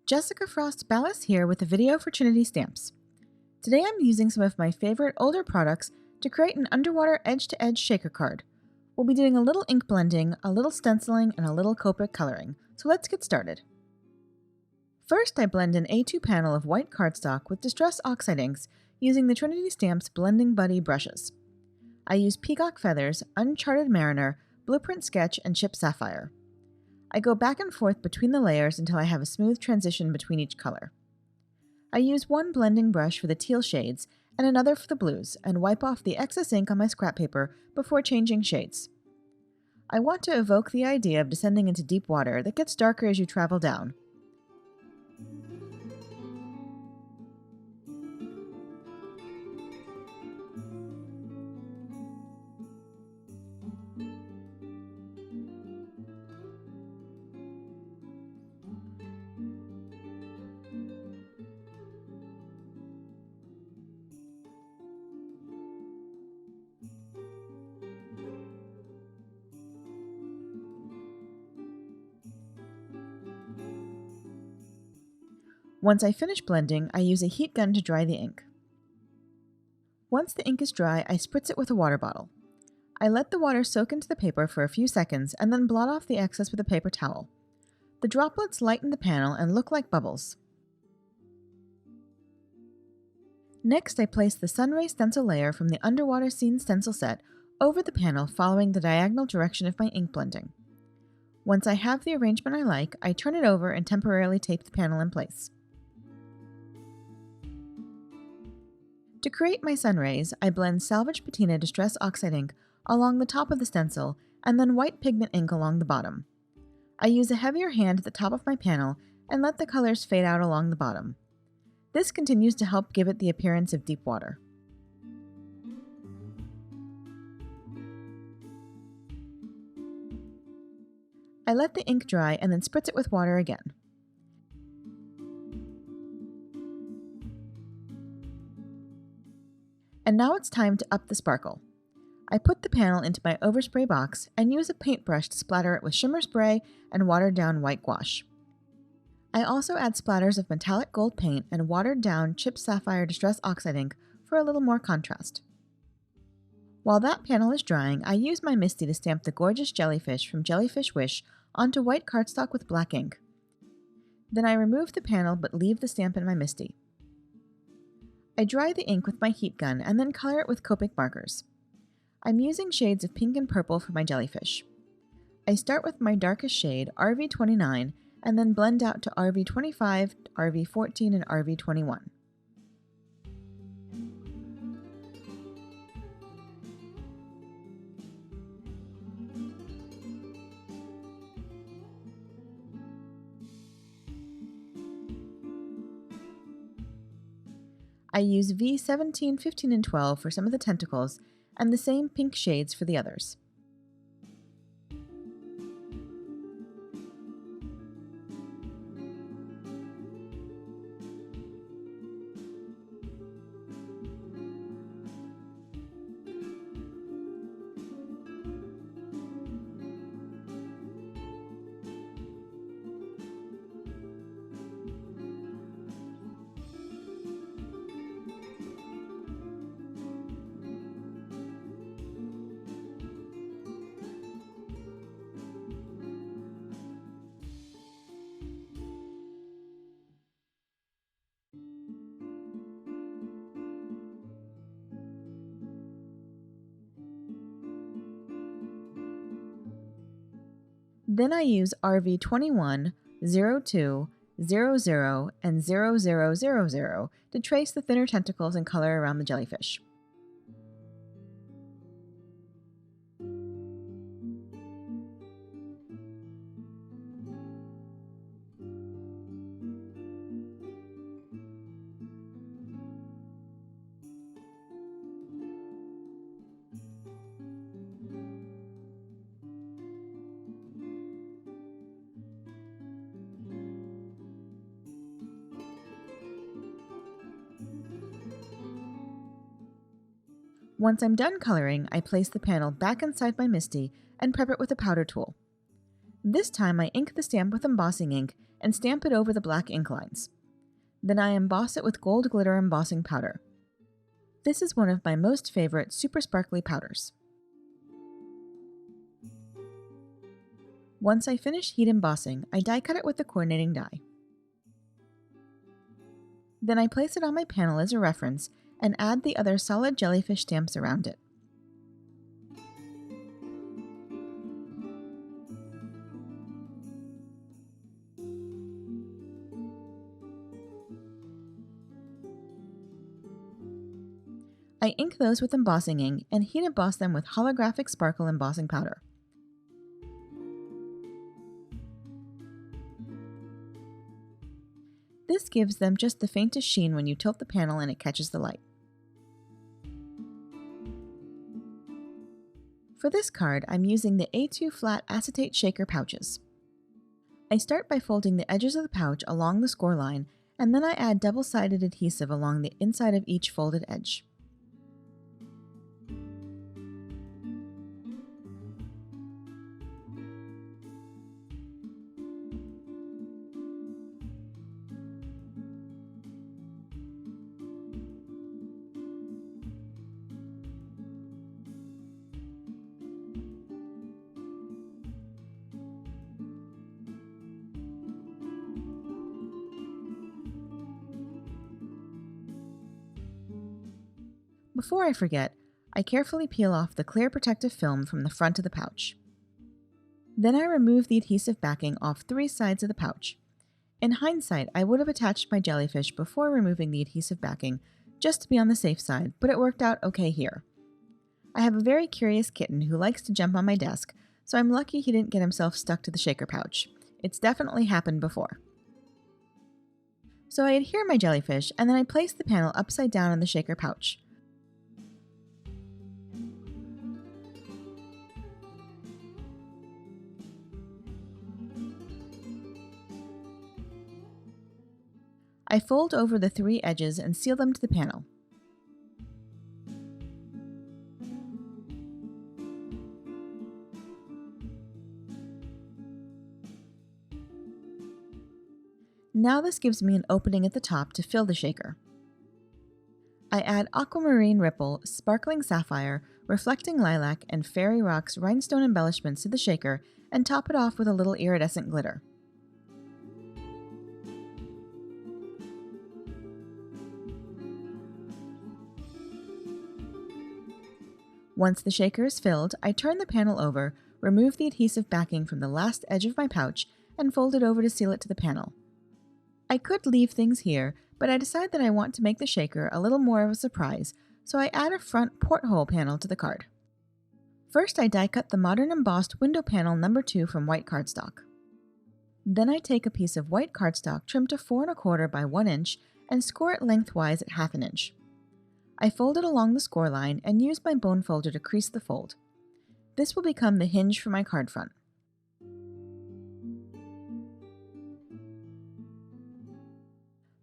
Jessica Frost-Ballas here with a video for Trinity stamps. Today I'm using some of my favorite older products to create an underwater edge-to-edge shaker card. We'll be doing a little ink blending, a little stenciling, and a little Copic coloring, so let's get started. First, I blend an A2 panel of white cardstock with Distress Oxide inks using the Trinity Stamps Blending Buddy brushes. I use Peacock Feathers, Uncharted Mariner, Blueprint Sketch, and Chip Sapphire. I go back and forth between the layers until I have a smooth transition between each color. I use one blending brush for the teal shades and another for the blues, and wipe off the excess ink on my scrap paper before changing shades. I want to evoke the idea of descending into deep water that gets darker as you travel down. Once I finish blending, I use a heat gun to dry the ink. Once the ink is dry, I spritz it with a water bottle. I let the water soak into the paper for a few seconds and then blot off the excess with a paper towel. The droplets lighten the panel and look like bubbles. Next, I place the Sunray stencil layer from the Underwater Scene stencil set over the panel following the diagonal direction of my ink blending. Once I have the arrangement I like, I turn it over and temporarily tape the panel in place. To create my sun rays, I blend Salvage Patina Distress Oxide ink along the top of the stencil and then white pigment ink along the bottom. I use a heavier hand at the top of my panel and let the colors fade out along the bottom. This continues to help give it the appearance of deep water. I let the ink dry and then spritz it with water again. And now it's time to up the sparkle. I put the panel into my overspray box and use a paintbrush to splatter it with shimmer spray and watered down white gouache. I also add splatters of metallic gold paint and watered down Chip Sapphire Distress Oxide ink for a little more contrast. While that panel is drying, I use my MISTI to stamp the gorgeous Jellyfish from Jellyfish Wish onto white cardstock with black ink. Then I remove the panel but leave the stamp in my MISTI. I dry the ink with my heat gun and then color it with Copic markers. I'm using shades of pink and purple for my Jellyfish. I start with my darkest shade, RV29, and then blend out to RV25, RV14, and RV21. I use V17, 15, and 12 for some of the tentacles, and the same pink shades for the others. Then I use RV21, 02, 00, and 0000 to trace the thinner tentacles and color around the jellyfish. Once I'm done coloring, I place the panel back inside my MISTI and prep it with a powder tool. This time I ink the stamp with embossing ink and stamp it over the black ink lines. Then I emboss it with gold glitter embossing powder. This is one of my most favorite super sparkly powders. Once I finish heat embossing, I die cut it with the coordinating die. Then I place it on my panel as a reference and add the other solid jellyfish stamps around it. I ink those with embossing ink and heat emboss them with holographic sparkle embossing powder. This gives them just the faintest sheen when you tilt the panel and it catches the light. For this card, I'm using the A2 flat acetate shaker pouches. I start by folding the edges of the pouch along the score line, and then I add double-sided adhesive along the inside of each folded edge. Before I forget, I carefully peel off the clear protective film from the front of the pouch. Then I remove the adhesive backing off 3 sides of the pouch. In hindsight, I would have attached my jellyfish before removing the adhesive backing, just to be on the safe side, but it worked out okay here. I have a very curious kitten who likes to jump on my desk, so I'm lucky he didn't get himself stuck to the shaker pouch. It's definitely happened before. So I adhere my jellyfish, and then I place the panel upside down in the shaker pouch. I fold over the 3 edges and seal them to the panel. Now this gives me an opening at the top to fill the shaker. I add Aquamarine Ripple, Sparkling Sapphire, Reflecting Lilac, and Fairy Rocks Rhinestone embellishments to the shaker and top it off with a little iridescent glitter. Once the shaker is filled, I turn the panel over, remove the adhesive backing from the last edge of my pouch, and fold it over to seal it to the panel. I could leave things here, but I decide that I want to make the shaker a little more of a surprise, so I add a front porthole panel to the card. First, I die cut the modern embossed window panel number 2 from white cardstock. Then I take a piece of white cardstock trimmed to 4 1/4 by 1 inch and score it lengthwise at 1/2 inch. I fold it along the score line and use my bone folder to crease the fold. This will become the hinge for my card front.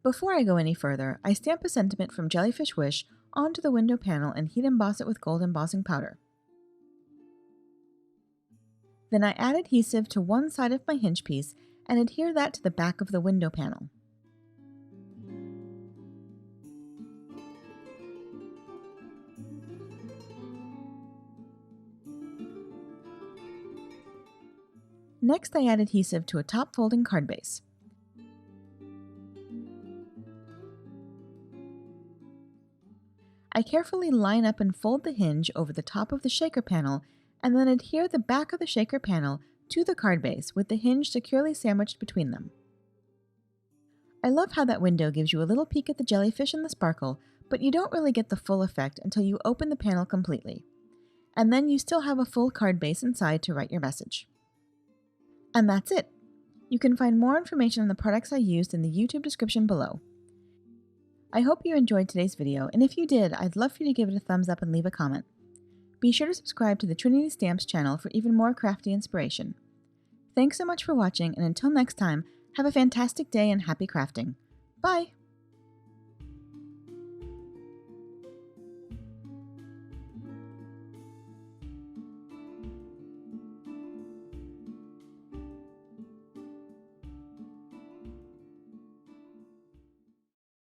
Before I go any further, I stamp a sentiment from Jellyfish Wish onto the window panel and heat emboss it with gold embossing powder. Then I add adhesive to one side of my hinge piece and adhere that to the back of the window panel. Next, I add adhesive to a top folding card base. I carefully line up and fold the hinge over the top of the shaker panel and then adhere the back of the shaker panel to the card base with the hinge securely sandwiched between them. I love how that window gives you a little peek at the jellyfish and the sparkle, but you don't really get the full effect until you open the panel completely. And then you still have a full card base inside to write your message. And that's it! You can find more information on the products I used in the YouTube description below. I hope you enjoyed today's video, and if you did, I'd love for you to give it a thumbs up and leave a comment. Be sure to subscribe to the Trinity Stamps channel for even more crafty inspiration. Thanks so much for watching, and until next time, have a fantastic day and happy crafting. Bye!